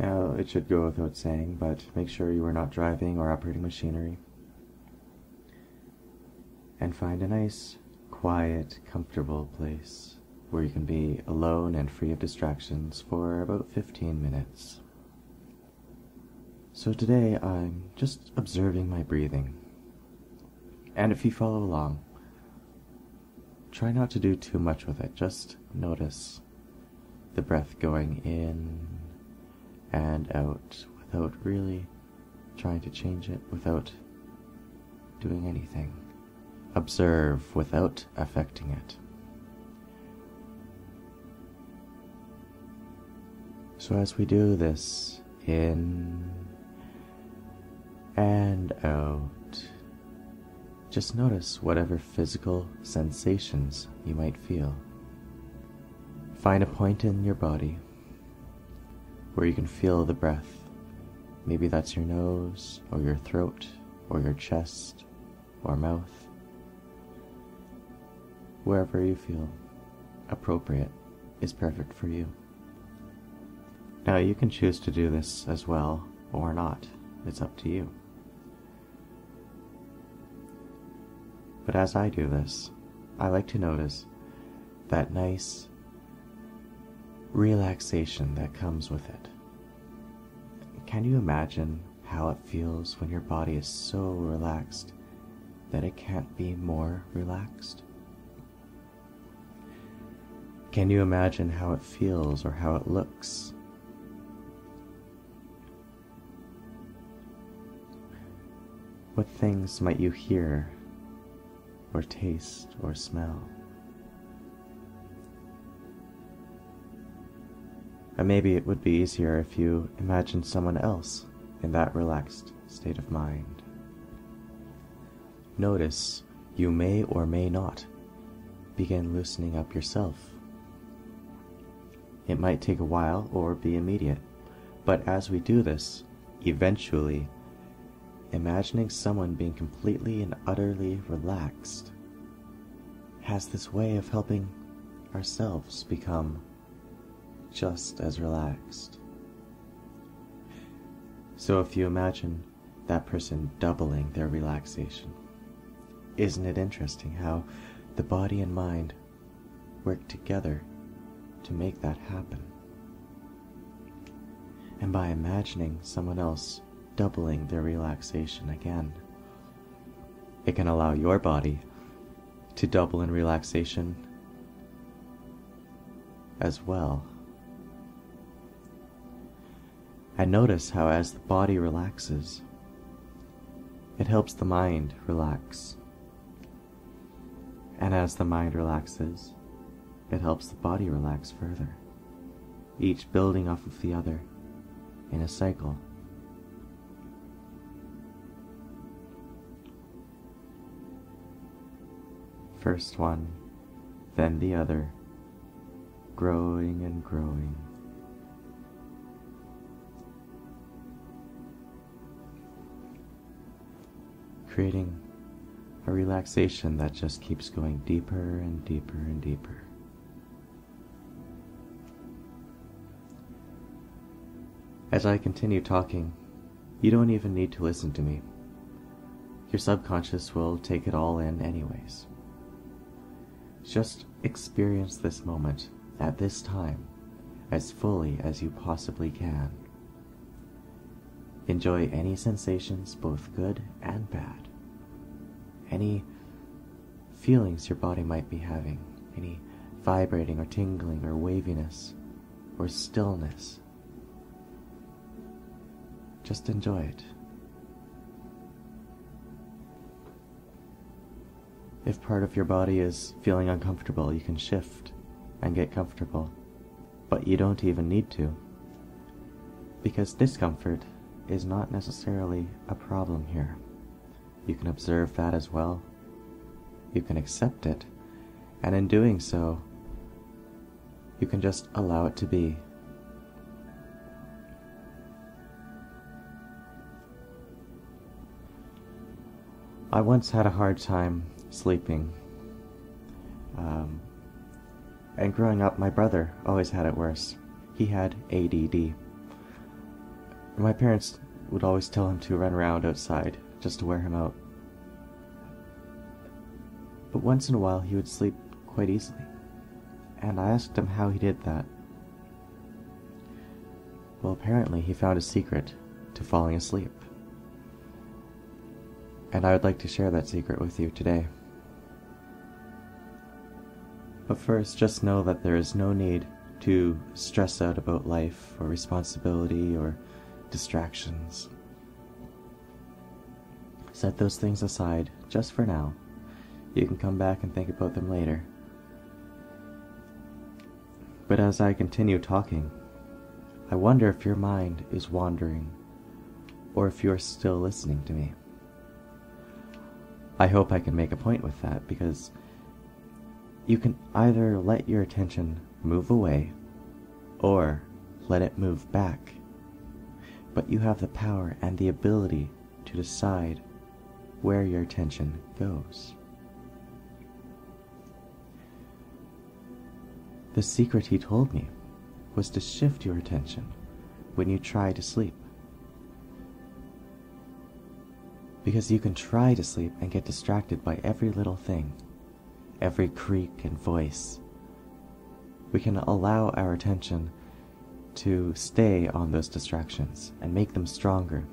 Now, it should go without saying, but make sure you are not driving or operating machinery. And find a nice, quiet, comfortable place where you can be alone and free of distractions for about 15 minutes. So today I'm just observing my breathing. And if you follow along, try not to do too much with it. Just notice the breath going in and out without really trying to change it, without doing anything. Observe without affecting it. So as we do this, in and out, just notice whatever physical sensations you might feel. Find a point in your body where you can feel the breath. Maybe that's your nose, or your throat, or your chest, or mouth. Wherever you feel appropriate is perfect for you. Now you can choose to do this as well or not. It's up to you. But as I do this, I like to notice that nice relaxation that comes with it. Can you imagine how it feels when your body is so relaxed that it can't be more relaxed? Can you imagine how it feels or how it looks? What things might you hear or taste or smell? And maybe it would be easier if you imagined someone else in that relaxed state of mind. Notice you may or may not begin loosening up yourself. It might take a while or be immediate, but as we do this, eventually, imagining someone being completely and utterly relaxed has this way of helping ourselves become just as relaxed. So if you imagine that person doubling their relaxation, isn't it interesting how the body and mind work together to make that happen? And by imagining someone else doubling their relaxation again, it can allow your body to double in relaxation as well. And notice how as the body relaxes, it helps the mind relax. And as the mind relaxes, it helps the body relax further, each building off of the other in a cycle. First one, then the other, growing and growing. Creating a relaxation that just keeps going deeper and deeper and deeper. As I continue talking, you don't even need to listen to me. Your subconscious will take it all in anyways. Just experience this moment at this time as fully as you possibly can. Enjoy any sensations, both good and bad. Any feelings your body might be having, any vibrating or tingling or waviness or stillness. Just enjoy it. If part of your body is feeling uncomfortable, you can shift and get comfortable, but you don't even need to, because discomfort is not necessarily a problem here. You can observe that as well. You can accept it, and in doing so, you can just allow it to be. I once had a hard time sleeping, and growing up my brother always had it worse. He had ADD, My parents would always tell him to run around outside just to wear him out. But once in a while he would sleep quite easily, and I asked him how he did that. Well, apparently he found a secret to falling asleep, and I would like to share that secret with you today. But first, just know that there is no need to stress out about life or responsibility or distractions. Set those things aside just for now. You can come back and think about them later. But as I continue talking, I wonder if your mind is wandering, or if you're still listening to me. I hope I can make a point with that, because you can either let your attention move away, or let it move back. But you have the power and the ability to decide where your attention goes. The secret he told me was to shift your attention when you try to sleep. Because you can try to sleep and get distracted by every little thing, every creak and voice. We can allow our attention to stay on those distractions and make them stronger.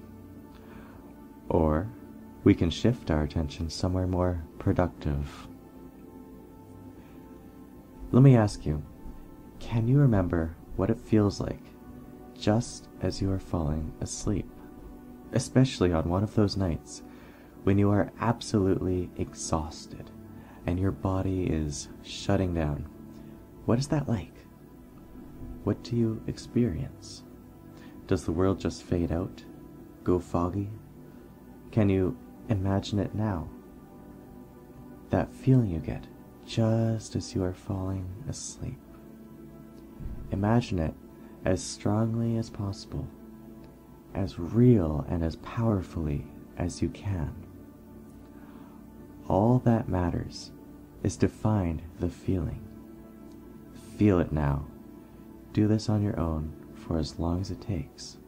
Or we can shift our attention somewhere more productive. Let me ask you, can you remember what it feels like just as you are falling asleep? Especially on one of those nights when you are absolutely exhausted and your body is shutting down. What is that like? What do you experience? Does the world just fade out, go foggy? Can you imagine it now? That feeling you get just as you are falling asleep. Imagine it as strongly as possible, as real and as powerfully as you can. All that matters is to find the feeling. Feel it now. Do this on your own for as long as it takes.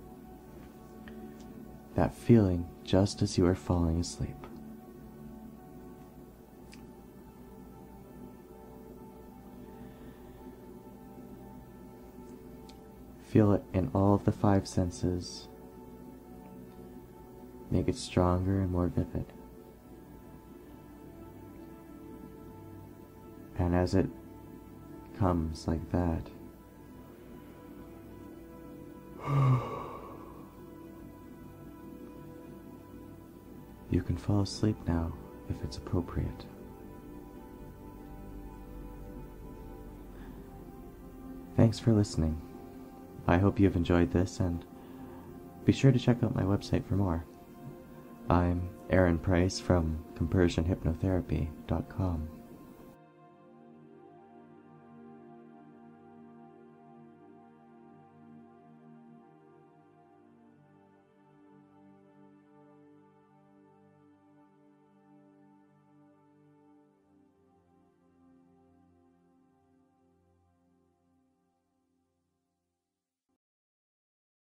That feeling just as you are falling asleep. Feel it in all of the 5 senses. Make it stronger and more vivid. And as it comes like that, you can fall asleep now if it's appropriate. Thanks for listening. I hope you've enjoyed this, and be sure to check out my website for more. I'm Aaron Price from compersionhypnotherapy.com.